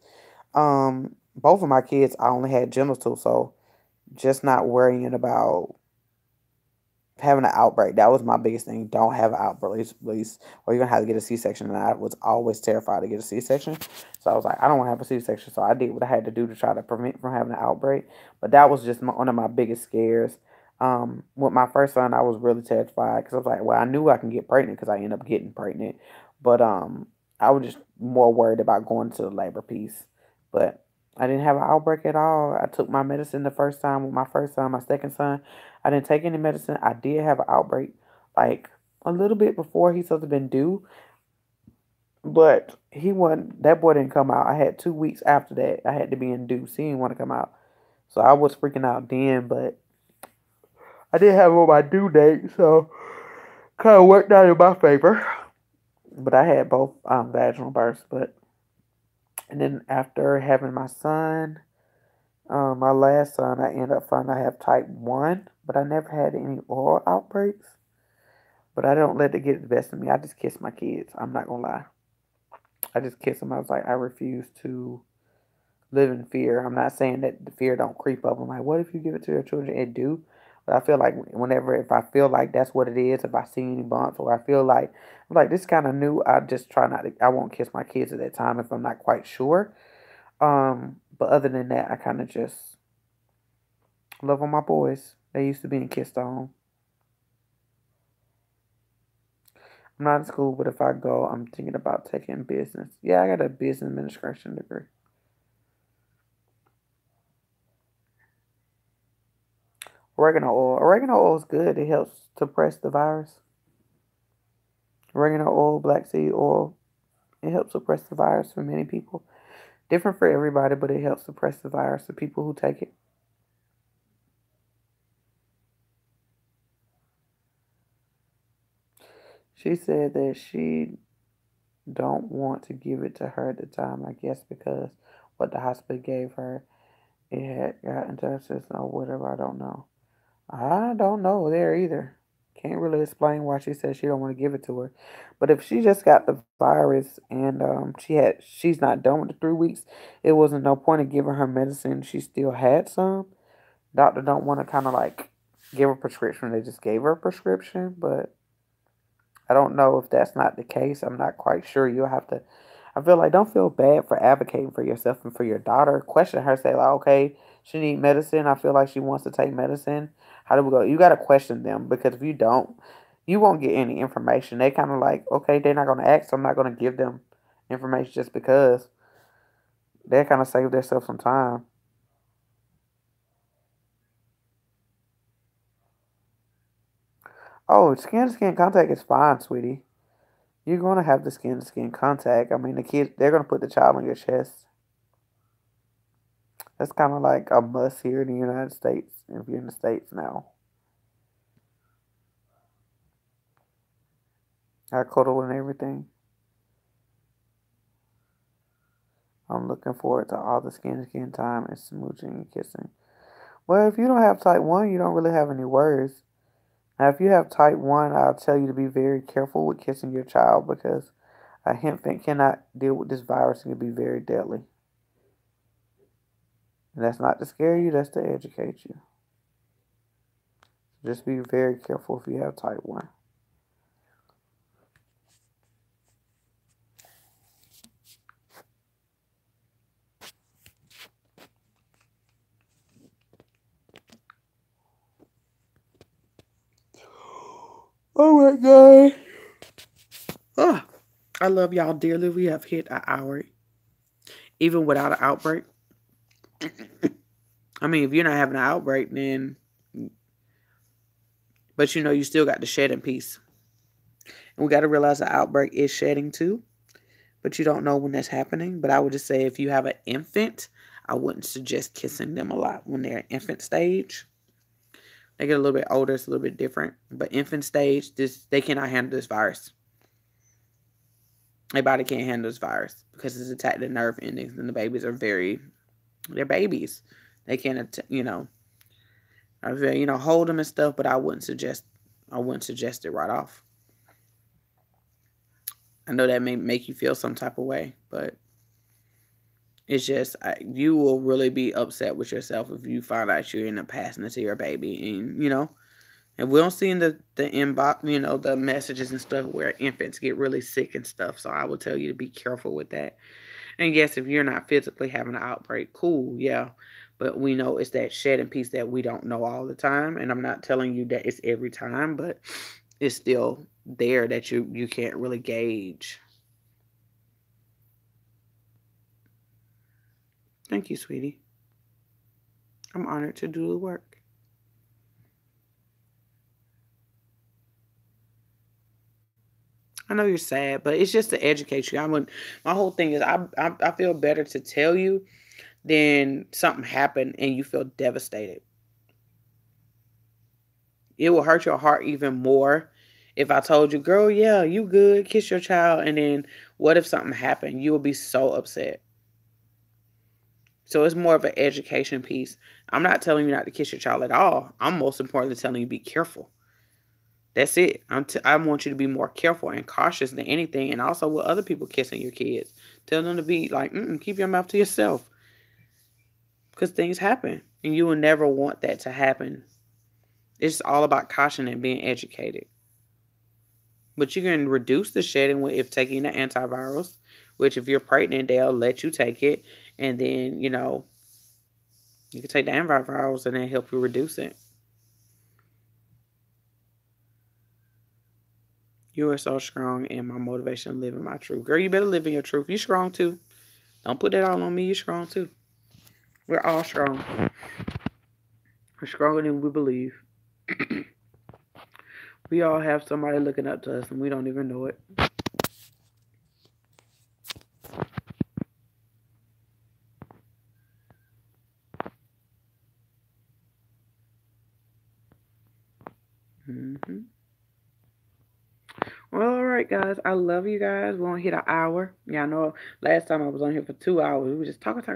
Both of my kids, I only had genital, so just not worrying about having an outbreak. That was my biggest thing. Don't have an outbreak, please, or you're gonna have to get a C-section. And I was always terrified to get a C-section, so I was like, I don't want to have a C-section. So I did what I had to do to try to prevent from having an outbreak. But that was just one of my biggest scares. With my first son, I was really terrified because I was like, well, I knew I can get pregnant because I ended up getting pregnant, but I was just more worried about going to the labor piece. But I didn't have an outbreak at all. I took my medicine the first time with my first son. My second son, I didn't take any medicine. I did have an outbreak like a little bit before he's supposed to been due, but he wasn't. That boy didn't come out. I had 2 weeks after that. I had to be induced. He didn't want to come out, so I was freaking out then. But I did have it on my due date, so kind of worked out in my favor. But I had both vaginal births. But and then after having my son, my last son, I ended up finding I have type 1, but I never had any oral outbreaks. But I don't let it get the best of me. I just kiss my kids. I'm not going to lie. I just kiss them. I was like, I refuse to live in fear. I'm not saying that the fear don't creep up. I'm like, what if you give it to your children? It do. But I feel like whenever, if I feel like that's what it is, if I see any bumps or I feel like, I'm like, this kind of new, I just try not to, I won't kiss my kids at that time if I'm not quite sure. But other than that, I kind of just love on my boys. They used to being kissed on. I'm not in school, but if I go, I'm thinking about taking business. Yeah, I got a business administration degree. Oregano oil. Oregano oil is good. It helps suppress the virus. Oregano oil, black seed oil, it helps suppress the virus for many people. Different for everybody, but it helps suppress the virus for people who take it. She said that she don't want to give it to her at the time, I guess because what the hospital gave her, it had got into her system or whatever, I don't know. I don't know there either. Can't really explain why she said she don't want to give it to her. But if she just got the virus and she's not done with the 3 weeks, it wasn't no point in giving her medicine. She still had some. Doctor don't want to kind of like give her a prescription. They just gave her a prescription, but I don't know if that's not the case. I'm not quite sure. You'll have to. I feel like don't feel bad for advocating for yourself and for your daughter. Question her, say like, okay, she need medicine. I feel like she wants to take medicine. How do we go? You got to question them because if you don't, you won't get any information. They kind of like, okay, they're not going to ask, so I'm not going to give them information just because they kind of save themselves some time. Oh, skin to skin contact is fine, sweetie. You're going to have the skin to skin contact. I mean, the kids, they're going to put the child on your chest. That's kind of like a must here in the United States. If you're in the States now, I cuddle and everything. I'm looking forward to all the skin to skin time and smooching and kissing. Well, if you don't have type 1, you don't really have any worries. Now, if you have type 1, I'll tell you to be very careful with kissing your child because a infant cannot deal with this virus and can be very deadly. And that's not to scare you, that's to educate you. Just be very careful if you have type 1. Oh my God. Oh, I love y'all dearly. We have hit an hour. Even without an outbreak. I mean, if you're not having an outbreak, then... But you know, you still got the shedding piece. And we got to realize the outbreak is shedding too. But you don't know when that's happening. But I would just say if you have an infant, I wouldn't suggest kissing them a lot when they're infant stage. They get a little bit older, it's a little bit different. But infant stage, they cannot handle this virus. Their body can't handle this virus because it's attacked the nerve endings, and the babies are they're babies. They can't, hold them and stuff, but I wouldn't suggest it right off. I know that may make you feel some type of way, but it's just, you will really be upset with yourself if you find out you're in a passing it to your baby. And, and we don't see in the inbox, the messages and stuff where infants get really sick and stuff. So I would tell you to be careful with that. And yes, if you're not physically having an outbreak, cool, yeah. But we know it's that shedding piece that we don't know all the time. And I'm not telling you that it's every time, but it's still there that you can't really gauge. Thank you, sweetie. I'm honored to do the work. I know you're sad, but it's just to educate you. My whole thing is I feel better to tell you than something happened and you feel devastated. It will hurt your heart even more if I told you, girl, yeah, you good, kiss your child, and then what if something happened? You will be so upset. So it's more of an education piece. I'm not telling you not to kiss your child at all. I'm most importantly telling you be careful. That's it. I want you to be more careful and cautious than anything. And also with other people kissing your kids. Tell them to be like, keep your mouth to yourself. Because things happen. And you will never want that to happen. It's all about caution and being educated. But you can reduce the shedding if taking the antivirals. Which if you're pregnant, they'll let you take it. And then, you can take the antivirals and then help you reduce it. You are so strong and my motivation living my truth. Girl, you better live in your truth. You strong too. Don't put that all on me. You strong too. We're all strong. We're stronger than we believe. We all have somebody looking up to us and we don't even know it. Well, all right, guys. I love you guys. We're going to hit an hour. Yeah, I know last time I was on here for 2 hours. We were just talking. So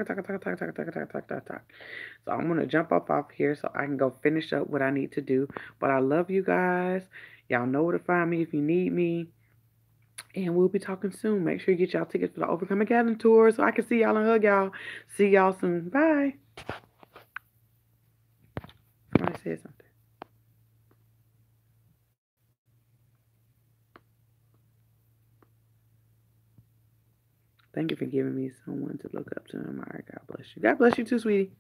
I'm going to jump off here so I can go finish up what I need to do. But I love you guys. Y'all know where to find me if you need me. And we'll be talking soon. Make sure you get y'all tickets for the Overcoming Gathering Tour so I can see y'all and hug y'all. See y'all soon. Bye. Somebody said something. Thank you for giving me someone to look up to. All right, God bless you. God bless you too, sweetie.